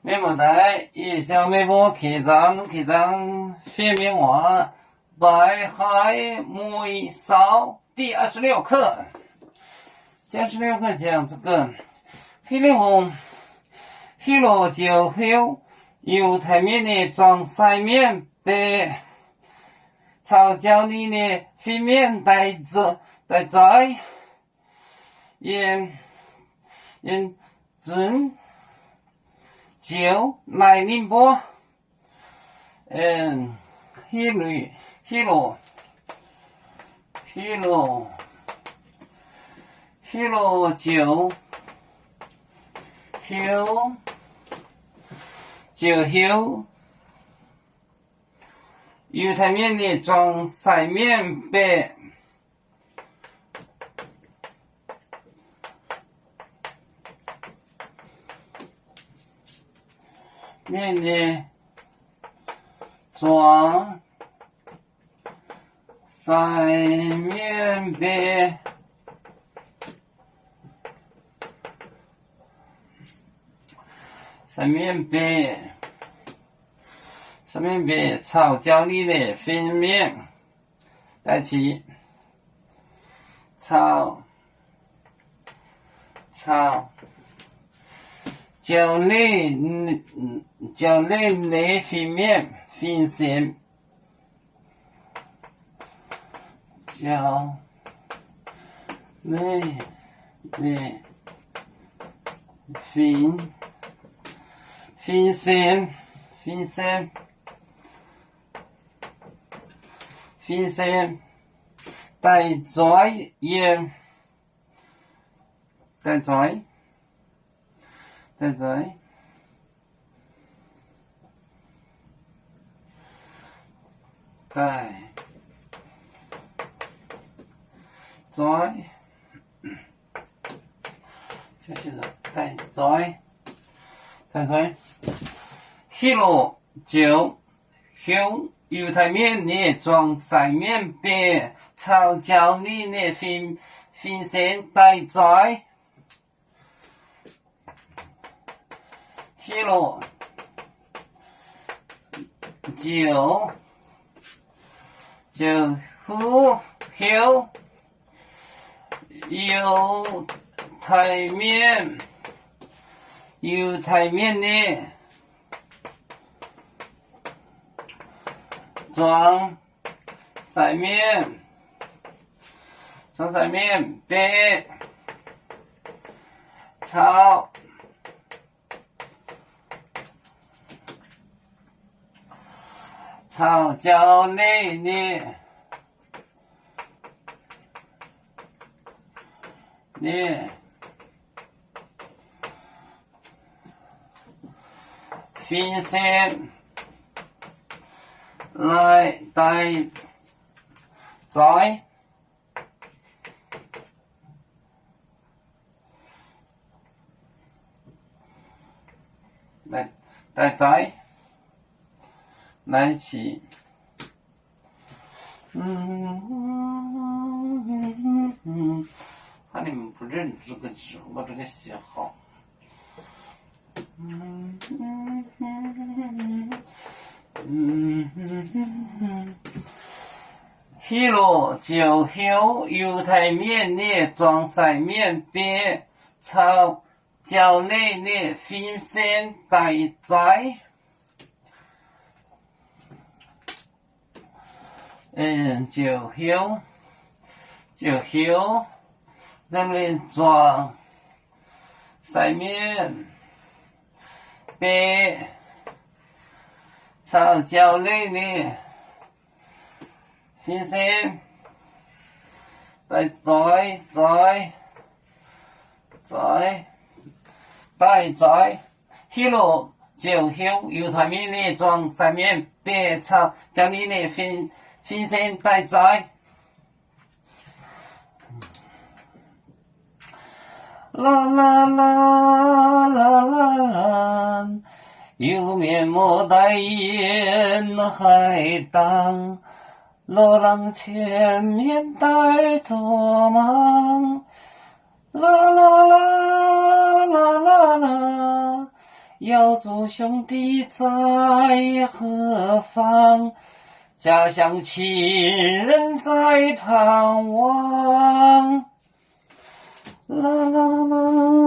面膜带一小面膜开张学面丸白海木烧第26课。第26课讲这个黑脸红黑罗就后有台面的装晒面白草胶里的飞面带在因准就来宁波黑罗就后有台面的装晒面白面的装晒面白晒面白炒焦里的粉面带起炒焦里的粉面粉线焦里的粉线带在盐带在就是带在黑罗就后有台面的装晒面白炒焦里的粉线带在黑罗就后有台面的装晒面白炒焦里的粉线来带在来起怕你们不认这个字，我这个写好黑罗就后有台面的装晒面白炒焦里的粉线带在就后咱们装晒面白炒焦里的粉线带在黑罗就后有台面的装晒面白炒焦里的粉线带在啦啦啦啦啦啦，有面膜带眼海荡，罗浪前面带做梦，啦啦啦啦啦啦，遥祝兄弟在何方？家乡亲人在盼望。啦啦啦。